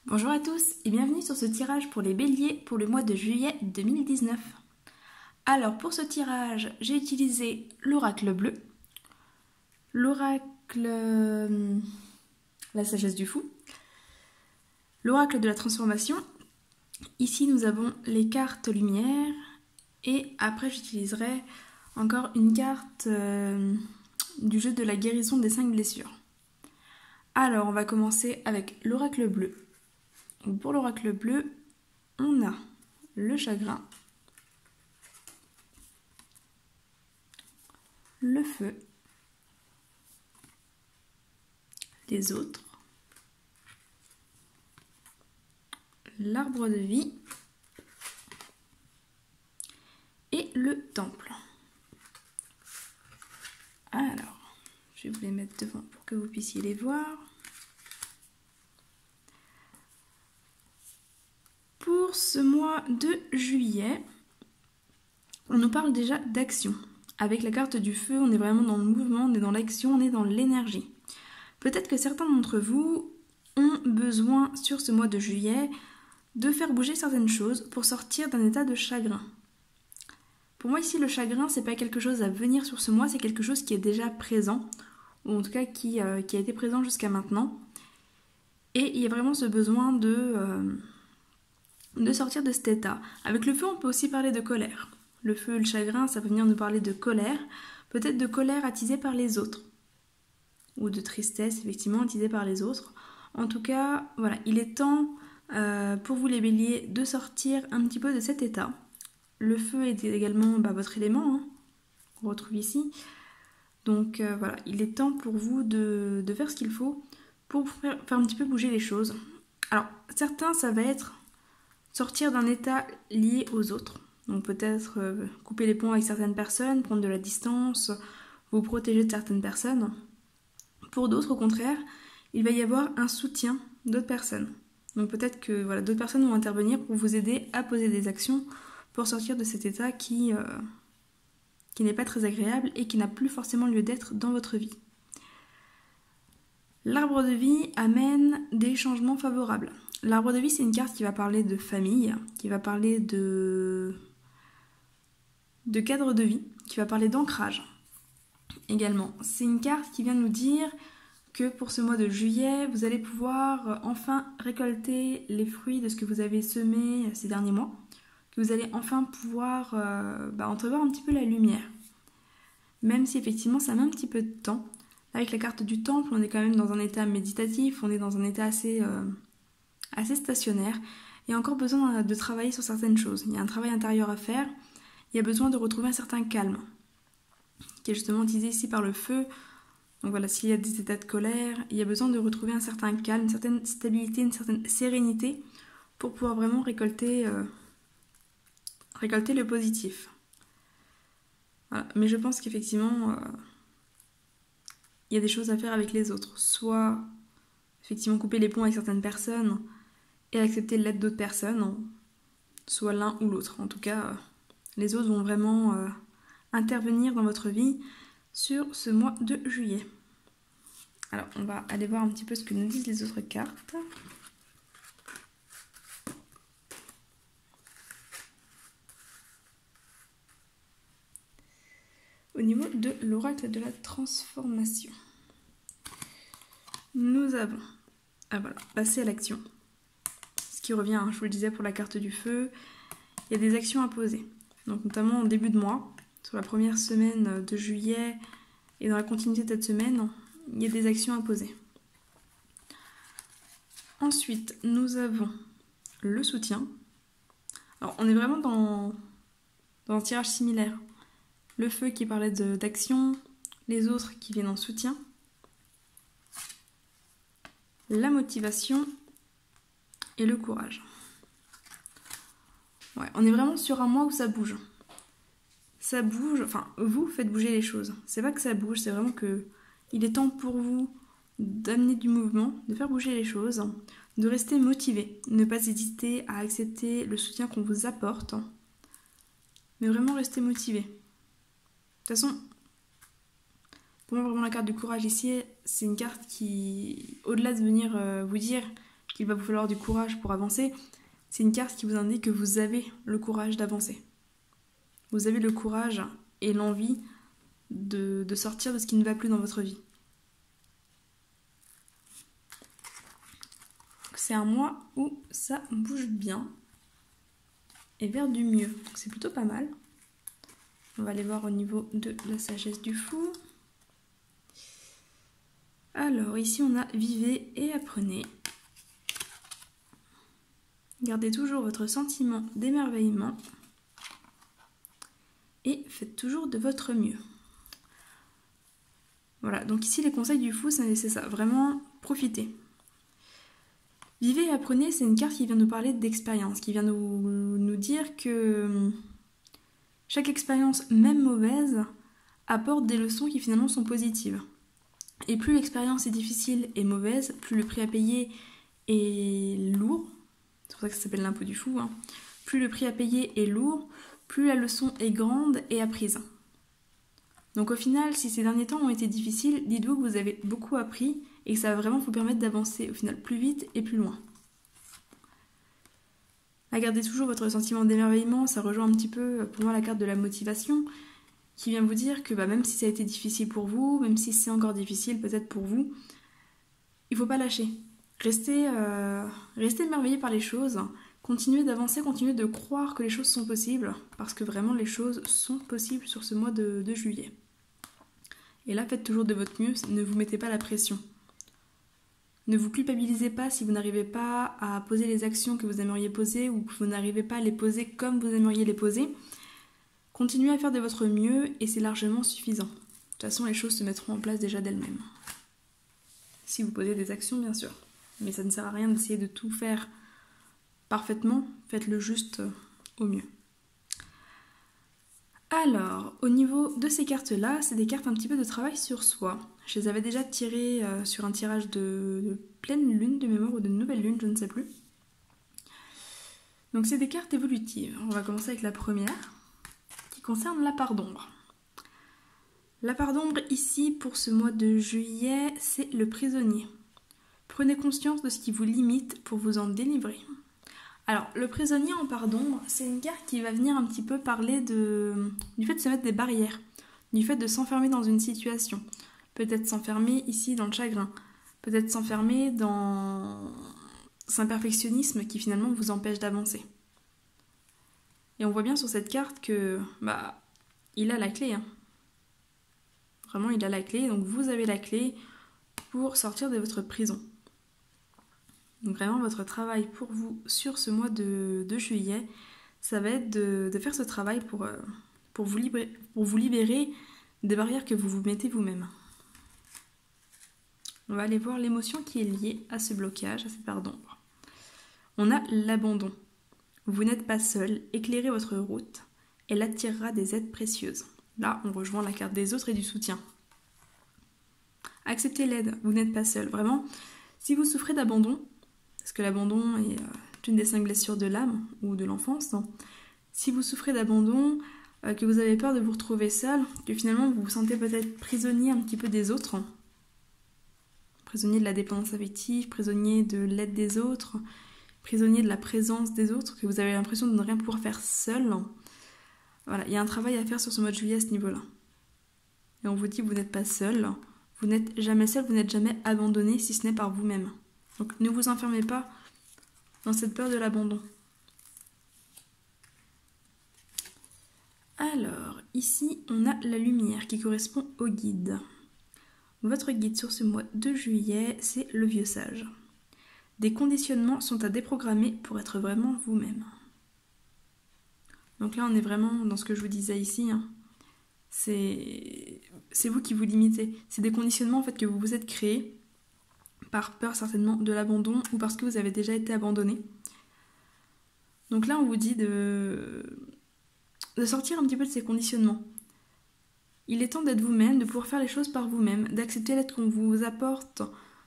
Bonjour à tous et bienvenue sur ce tirage pour les béliers pour le mois de juillet 2019. Alors pour ce tirage, j'ai utilisé l'oracle bleu, l'oracle la sagesse du fou, l'oracle de la transformation. Ici nous avons les cartes lumière et après j'utiliserai encore une carte du jeu de la guérison des 5 blessures. Alors on va commencer avec l'oracle bleu. Pour l'oracle bleu, on a le chagrin, le feu, les autres, l'arbre de vie et le temple. Alors, je vais vous les mettre devant pour que vous puissiez les voir. Pour ce mois de juillet, on nous parle déjà d'action. Avec la carte du feu, on est vraiment dans le mouvement, on est dans l'action, on est dans l'énergie. Peut-être que certains d'entre vous ont besoin sur ce mois de juillet de faire bouger certaines choses pour sortir d'un état de chagrin. Pour moi ici, le chagrin, c'est pas quelque chose à venir sur ce mois, c'est quelque chose qui est déjà présent, ou en tout cas qui a été présent jusqu'à maintenant. Et il y a vraiment ce besoin de sortir de cet état. Avec le feu, on peut aussi parler de colère. Le feu et le chagrin, ça peut venir nous parler de colère, peut-être de colère attisée par les autres, ou de tristesse, effectivement, attisée par les autres. En tout cas, voilà, il est temps pour vous les béliers de sortir un petit peu de cet état. Le feu est également votre élément, hein, qu'on retrouve ici. Donc voilà, il est temps pour vous de faire ce qu'il faut pour faire un petit peu bouger les choses. Alors, certains, ça va être sortir d'un état lié aux autres. Donc peut-être couper les ponts avec certaines personnes, prendre de la distance, vous protéger de certaines personnes. Pour d'autres, au contraire, il va y avoir un soutien d'autres personnes. Donc peut-être que d'autres personnes vont intervenir pour vous aider à poser des actions pour sortir de cet état qui n'est pas très agréable et qui n'a plus forcément lieu d'être dans votre vie. L'arbre de vie amène des changements favorables. L'arbre de vie, c'est une carte qui va parler de famille, qui va parler de cadre de vie, qui va parler d'ancrage également. C'est une carte qui vient nous dire que pour ce mois de juillet, vous allez pouvoir enfin récolter les fruits de ce que vous avez semé ces derniers mois, que vous allez enfin pouvoir entrevoir un petit peu la lumière. Même si effectivement ça met un petit peu de temps. Avec la carte du temple, on est quand même dans un état méditatif, on est dans un état assez stationnaire. Il y a encore besoin de travailler sur certaines choses. Il y a un travail intérieur à faire. Il y a besoin de retrouver un certain calme, qui est justement utilisé ici par le feu. Donc voilà, s'il y a des états de colère, il y a besoin de retrouver un certain calme, une certaine stabilité, une certaine sérénité pour pouvoir vraiment récolter le positif. Voilà. Mais je pense qu'effectivement, il y a des choses à faire avec les autres. Soit, effectivement, couper les ponts avec certaines personnes et accepter l'aide d'autres personnes, soit l'un ou l'autre. En tout cas, les autres vont vraiment intervenir dans votre vie sur ce mois de juillet. Alors, on va aller voir un petit peu ce que nous disent les autres cartes. Au niveau de l'oracle de la transformation, nous avons passer à l'action. Ce qui revient, je vous le disais, pour la carte du feu, il y a des actions à poser. Donc notamment en début de mois, sur la première semaine de juillet et dans la continuité de cette semaine, il y a des actions à poser. Ensuite, nous avons le soutien. Alors on est vraiment dans un tirage similaire. Le feu qui parlait d'action, les autres qui viennent en soutien, la motivation et le courage. Ouais, on est vraiment sur un mois où ça bouge. Ça bouge, enfin vous faites bouger les choses. C'est pas que ça bouge, c'est vraiment que il est temps pour vous d'amener du mouvement, de faire bouger les choses, de rester motivé, ne pas hésiter à accepter le soutien qu'on vous apporte, mais vraiment rester motivé. De toute façon, pour moi vraiment la carte du courage ici, c'est une carte qui, au-delà de venir vous dire qu'il va vous falloir du courage pour avancer, c'est une carte qui vous indique que vous avez le courage d'avancer. Vous avez le courage et l'envie de sortir de ce qui ne va plus dans votre vie. C'est un mois où ça bouge bien et vers du mieux. Donc c'est plutôt pas mal. On va aller voir au niveau de la sagesse du fou. Alors ici on a vivez et apprenez. Gardez toujours votre sentiment d'émerveillement et faites toujours de votre mieux. Voilà, donc ici les conseils du fou, c'est ça, vraiment profitez. Vivez et apprenez, c'est une carte qui vient nous parler d'expérience, qui vient nous dire que chaque expérience, même mauvaise, apporte des leçons qui finalement sont positives. Et plus l'expérience est difficile et mauvaise, plus le prix à payer est lourd, c'est pour ça que ça s'appelle l'impôt du fou, hein. Plus le prix à payer est lourd, plus la leçon est grande et apprise. Donc au final, si ces derniers temps ont été difficiles, dites-vous que vous avez beaucoup appris et que ça va vraiment vous permettre d'avancer au final plus vite et plus loin. Gardez toujours votre sentiment d'émerveillement, ça rejoint un petit peu pour moi la carte de la motivation qui vient vous dire que même si ça a été difficile pour vous, même si c'est encore difficile peut-être pour vous, il ne faut pas lâcher. Restez émerveillé par les choses, continuez d'avancer, continuez de croire que les choses sont possibles, parce que vraiment les choses sont possibles sur ce mois de juillet. Et là, faites toujours de votre mieux, ne vous mettez pas la pression. Ne vous culpabilisez pas si vous n'arrivez pas à poser les actions que vous aimeriez poser ou que vous n'arrivez pas à les poser comme vous aimeriez les poser. Continuez à faire de votre mieux et c'est largement suffisant. De toute façon, les choses se mettront en place déjà d'elles-mêmes. Si vous posez des actions, bien sûr. Mais ça ne sert à rien d'essayer de tout faire parfaitement, faites-le juste au mieux. Alors, au niveau de ces cartes-là, c'est des cartes un petit peu de travail sur soi. Je les avais déjà tirées sur un tirage de pleine lune de mémoire ou de nouvelle lune, je ne sais plus. Donc c'est des cartes évolutives. On va commencer avec la première, qui concerne la part d'ombre. La part d'ombre ici, pour ce mois de juillet, c'est le prisonnier. Prenez conscience de ce qui vous limite pour vous en délivrer. Alors, le prisonnier en part d'ombre, c'est une carte qui va venir un petit peu parler du fait de se mettre des barrières, du fait de s'enfermer dans une situation. Peut-être s'enfermer ici dans le chagrin, peut-être s'enfermer dans un perfectionnisme qui finalement vous empêche d'avancer. Et on voit bien sur cette carte que, il a la clé, hein. Vraiment, il a la clé, donc vous avez la clé pour sortir de votre prison. Donc vraiment, votre travail pour vous sur ce mois de juillet, ça va être de faire ce travail pour vous libérer des barrières que vous vous mettez vous-même. On va aller voir l'émotion qui est liée à ce blocage, à cette part d'ombre. On a l'abandon. Vous n'êtes pas seul, éclairez votre route, elle attirera des aides précieuses. Là, on rejoint la carte des autres et du soutien. Acceptez l'aide, vous n'êtes pas seul. Vraiment, si vous souffrez d'abandon, parce que l'abandon est une des 5 blessures de l'âme ou de l'enfance, hein. Si vous souffrez d'abandon, que vous avez peur de vous retrouver seul, que finalement vous vous sentez peut-être prisonnier un petit peu des autres, prisonnier de la dépendance affective, prisonnier de l'aide des autres, prisonnier de la présence des autres, que vous avez l'impression de ne rien pouvoir faire seul. Voilà, il y a un travail à faire sur ce mois de juillet à ce niveau-là. Et on vous dit que vous n'êtes pas seul, vous n'êtes jamais seul, vous n'êtes jamais abandonné si ce n'est par vous-même. Donc ne vous enfermez pas dans cette peur de l'abandon. Alors, ici, on a la lumière qui correspond au guide. Votre guide sur ce mois de juillet, c'est le vieux sage. Des conditionnements sont à déprogrammer pour être vraiment vous-même. Donc là, on est vraiment dans ce que je vous disais ici, hein. C'est vous qui vous limitez. C'est des conditionnements en fait que vous vous êtes créés par peur certainement de l'abandon ou parce que vous avez déjà été abandonné. Donc là, on vous dit de sortir un petit peu de ces conditionnements. Il est temps d'être vous-même, de pouvoir faire les choses par vous-même, d'accepter l'aide qu'on vous apporte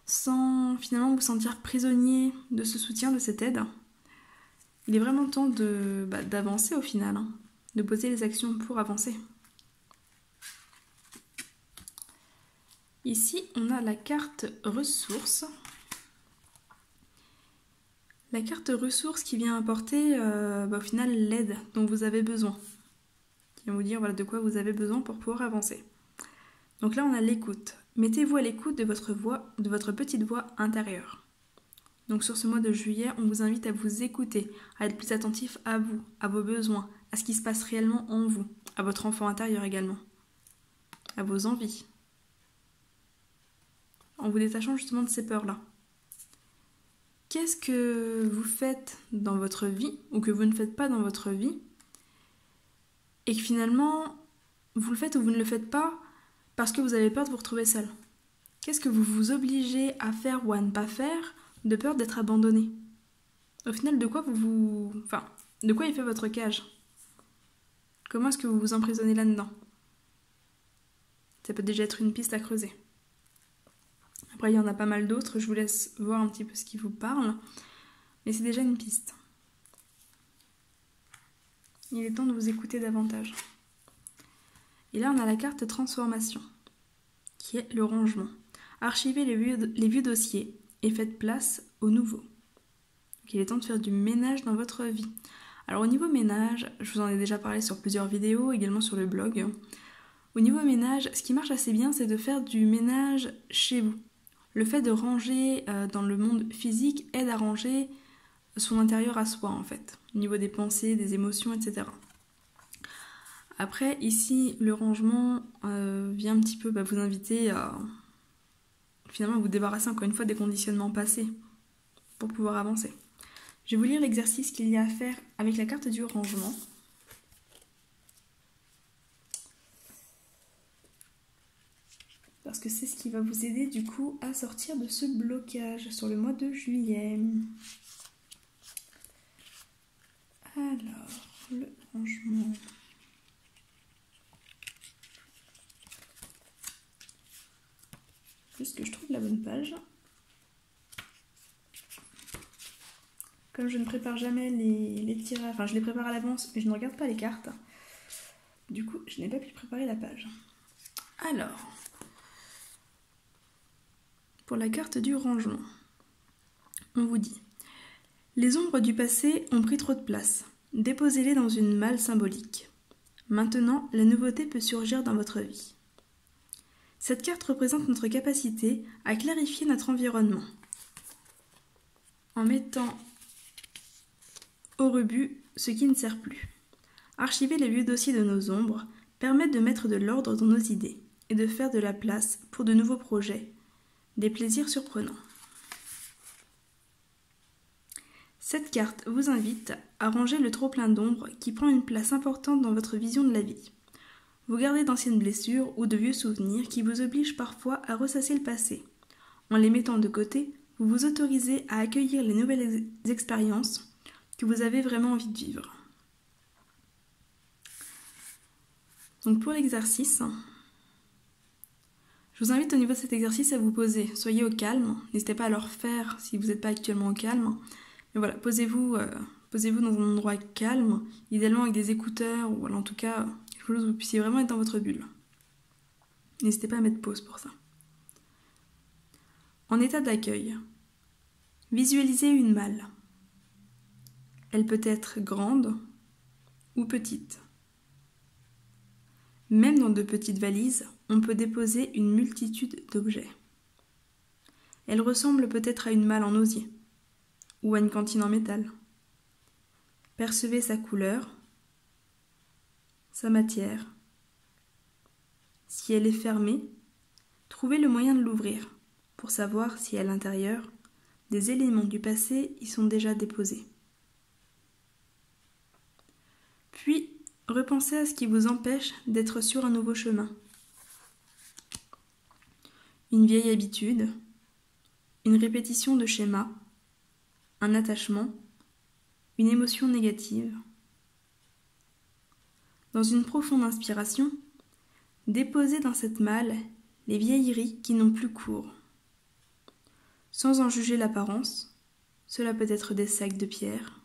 sans finalement vous sentir prisonnier de ce soutien, de cette aide. Il est vraiment temps d'avancer au final, hein, de poser les actions pour avancer. Ici, on a la carte ressources La carte ressources qui vient apporter au final l'aide dont vous avez besoin. Qui vient vous dire voilà, de quoi vous avez besoin pour pouvoir avancer. Donc là on a l'écoute. Mettez-vous à l'écoute de votre voix, de votre petite voix intérieure. Donc sur ce mois de juillet, on vous invite à vous écouter, à être plus attentif à vous, à vos besoins, à ce qui se passe réellement en vous, à votre enfant intérieur également, à vos envies. En vous détachant justement de ces peurs-là. Qu'est-ce que vous faites dans votre vie ou que vous ne faites pas dans votre vie et que finalement vous le faites ou vous ne le faites pas parce que vous avez peur de vous retrouver seul? Qu'est-ce que vous vous obligez à faire ou à ne pas faire de peur d'être abandonné? Au final, de quoi de quoi est fait votre cage? Comment est-ce que vous vous emprisonnez là-dedans? Ça peut déjà être une piste à creuser. Après, il y en a pas mal d'autres, je vous laisse voir un petit peu ce qui vous parle, mais c'est déjà une piste. Il est temps de vous écouter davantage. Et là, on a la carte transformation, qui est le rangement. Archivez les vieux dossiers et faites place aux nouveaux. Donc, il est temps de faire du ménage dans votre vie. Alors au niveau ménage, je vous en ai déjà parlé sur plusieurs vidéos, également sur le blog. Au niveau ménage, ce qui marche assez bien, c'est de faire du ménage chez vous. Le fait de ranger dans le monde physique aide à ranger son intérieur à soi en fait, au niveau des pensées, des émotions, etc. Après, ici, le rangement vient un petit peu vous inviter à finalement vous débarrasser encore une fois des conditionnements passés pour pouvoir avancer. Je vais vous lire l'exercice qu'il y a à faire avec la carte du rangement. Parce que c'est ce qui va vous aider du coup à sortir de ce blocage sur le mois de juillet. Alors, le rangement. Juste que je trouve la bonne page. Comme je ne prépare jamais les tirages, enfin je les prépare à l'avance, mais je ne regarde pas les cartes. Du coup, je n'ai pas pu préparer la page. Alors, pour la carte du rangement, on vous dit: les ombres du passé ont pris trop de place. Déposez-les dans une malle symbolique. Maintenant, la nouveauté peut surgir dans votre vie. Cette carte représente notre capacité à clarifier notre environnement. En mettant au rebut ce qui ne sert plus. Archiver les vieux dossiers de nos ombres permet de mettre de l'ordre dans nos idées et de faire de la place pour de nouveaux projets, des plaisirs surprenants. Cette carte vous invite à ranger le trop-plein d'ombre qui prend une place importante dans votre vision de la vie. Vous gardez d'anciennes blessures ou de vieux souvenirs qui vous obligent parfois à ressasser le passé. En les mettant de côté, vous vous autorisez à accueillir les nouvelles expériences que vous avez vraiment envie de vivre. Donc pour l'exercice, je vous invite au niveau de cet exercice à vous poser. Soyez au calme, n'hésitez pas à le refaire si vous n'êtes pas actuellement au calme. Mais voilà, posez-vous dans un endroit calme, idéalement avec des écouteurs, ou en tout cas quelque chose où vous puissiez vraiment être dans votre bulle. N'hésitez pas à mettre pause pour ça. En état d'accueil, visualisez une malle. Elle peut être grande ou petite. Même dans de petites valises, on peut déposer une multitude d'objets. Elle ressemble peut-être à une malle en osier ou à une cantine en métal. Percevez sa couleur, sa matière. Si elle est fermée, trouvez le moyen de l'ouvrir pour savoir si à l'intérieur, des éléments du passé y sont déjà déposés. Puis, repensez à ce qui vous empêche d'être sur un nouveau chemin. Une vieille habitude, une répétition de schémas, un attachement, une émotion négative. Dans une profonde inspiration, déposez dans cette malle les vieilleries qui n'ont plus cours. Sans en juger l'apparence, cela peut être des sacs de pierre,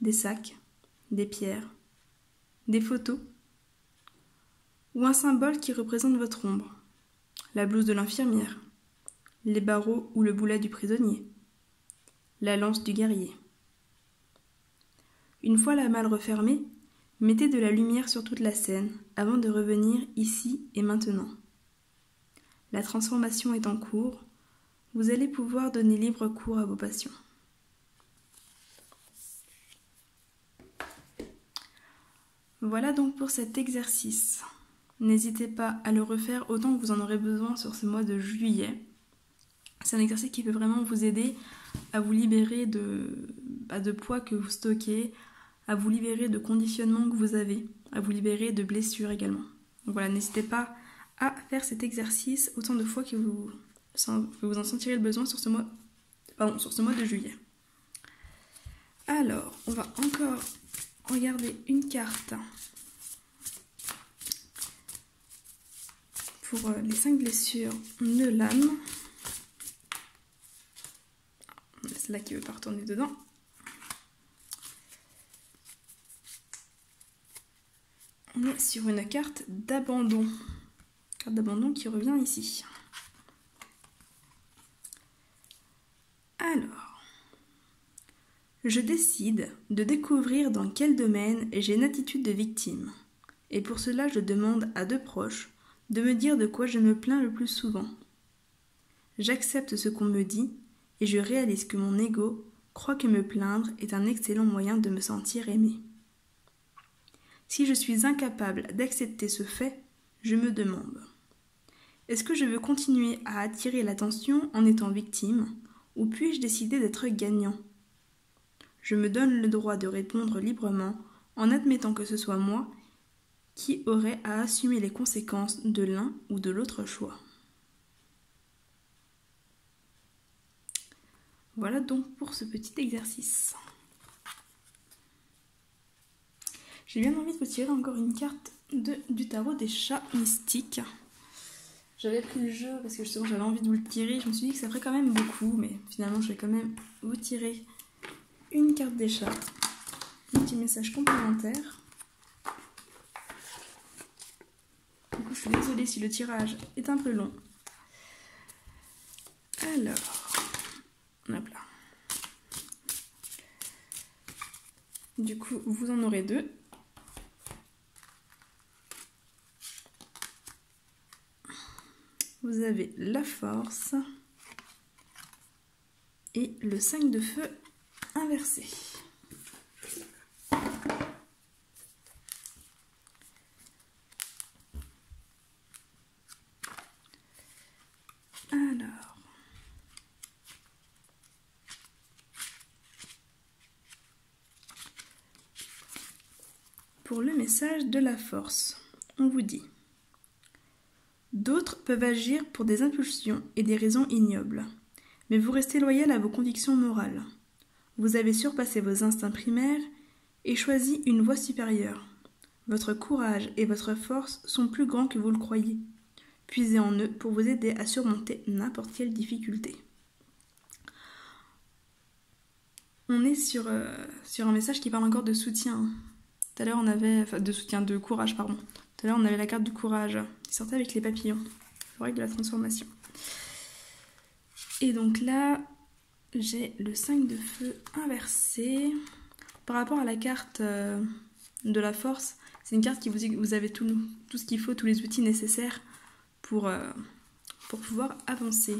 des sacs, des pierres, des photos, ou un symbole qui représente votre ombre, la blouse de l'infirmière, les barreaux ou le boulet du prisonnier, la lance du guerrier. Une fois la malle refermée, mettez de la lumière sur toute la scène avant de revenir ici et maintenant. La transformation est en cours, vous allez pouvoir donner libre cours à vos passions. Voilà donc pour cet exercice. N'hésitez pas à le refaire autant que vous en aurez besoin sur ce mois de juillet. C'est un exercice qui peut vraiment vous aider à vous libérer de poids que vous stockez, à vous libérer de conditionnements que vous avez, à vous libérer de blessures également. Donc voilà, n'hésitez pas à faire cet exercice autant de fois que vous en sentirez le besoin sur ce mois de juillet. Alors, on va encore regarder une carte pour les 5 blessures de l'âme. C'est là qui ne veut pas retourner dedans. On est sur une carte d'abandon. Carte d'abandon qui revient ici. Alors, je décide de découvrir dans quel domaine j'ai une attitude de victime. Et pour cela, je demande à 2 proches de me dire de quoi je me plains le plus souvent. J'accepte ce qu'on me dit et je réalise que mon ego croit que me plaindre est un excellent moyen de me sentir aimé. Si je suis incapable d'accepter ce fait, je me demande: est-ce que je veux continuer à attirer l'attention en étant victime ou puis-je décider d'être gagnant? Je me donne le droit de répondre librement en admettant que ce soit moi qui aurait à assumer les conséquences de l'un ou de l'autre choix. Voilà donc pour ce petit exercice. J'ai bien envie de vous tirer encore une carte du tarot des chats mystiques. J'avais pris le jeu parce que justement j'avais envie de vous le tirer. Je me suis dit que ça ferait quand même beaucoup, mais finalement je vais quand même vous tirer une carte des chats. Un petit message complémentaire. Du coup je suis désolée si le tirage est un peu long. Alors, hop là. Du coup vous en aurez 2. Vous avez la force et le 5 de feu inversé. Alors, pour le message de la force, on vous dit: d'autres peuvent agir pour des impulsions et des raisons ignobles, mais vous restez loyal à vos convictions morales. Vous avez surpassé vos instincts primaires et choisi une voie supérieure. Votre courage et votre force sont plus grands que vous le croyez. Puisez en eux pour vous aider à surmonter n'importe quelle difficulté. On est sur un message qui parle encore de soutien. Tout à l'heure on avait... Enfin, de soutien, de courage, pardon. Tout à l'heure on avait la carte du courage qui sortait avec les papillons. Le règle de la transformation. Et donc là, j'ai le 5 de feu inversé. Par rapport à la carte de la force, c'est une carte qui vous dit que vous avez tout ce qu'il faut, tous les outils nécessaires pour pouvoir avancer.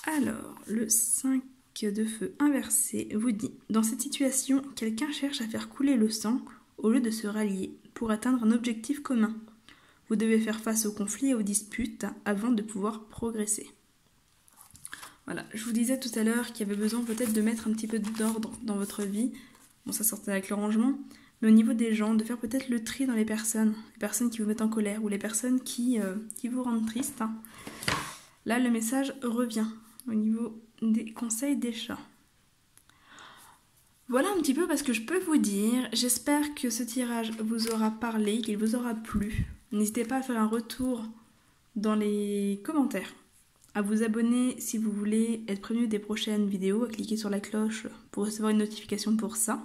Alors, le 5 de feu inversé vous dit: dans cette situation, quelqu'un cherche à faire couler le sang au lieu de se rallier pour atteindre un objectif commun. Vous devez faire face aux conflits et aux disputes avant de pouvoir progresser. Voilà, je vous disais tout à l'heure qu'il y avait besoin peut-être de mettre un petit peu d'ordre dans votre vie. Bon, ça sortait avec le rangement, mais au niveau des gens, de faire peut-être le tri dans les personnes qui vous mettent en colère ou les personnes qui vous rendent triste. Là, le message revient au niveau des conseils des chats. Voilà un petit peu parce que je peux vous dire. J'espère que ce tirage vous aura parlé, qu'il vous aura plu. N'hésitez pas à faire un retour dans les commentaires, à vous abonner si vous voulez être prévenu des prochaines vidéos, à cliquer sur la cloche pour recevoir une notification pour ça.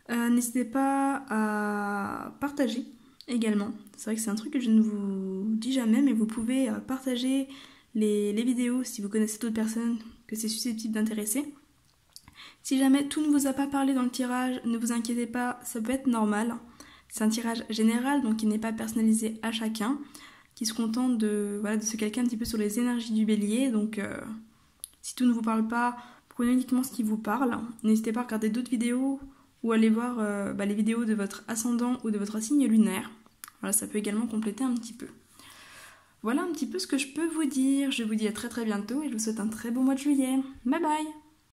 N'hésitez pas à partager également. C'est vrai que c'est un truc que je ne vous dis jamais, mais vous pouvez partager les vidéos si vous connaissez d'autres personnes que c'est susceptible d'intéresser. Si jamais tout ne vous a pas parlé dans le tirage, ne vous inquiétez pas, ça peut être normal. C'est un tirage général, donc il n'est pas personnalisé à chacun, qui se contente de se calquer un petit peu sur les énergies du bélier. Donc si tout ne vous parle pas, prenez uniquement ce qui vous parle. N'hésitez pas à regarder d'autres vidéos ou aller voir les vidéos de votre ascendant ou de votre signe lunaire. Voilà, ça peut également compléter un petit peu. Voilà un petit peu ce que je peux vous dire. Je vous dis à très très bientôt et je vous souhaite un très beau mois de juillet. Bye bye!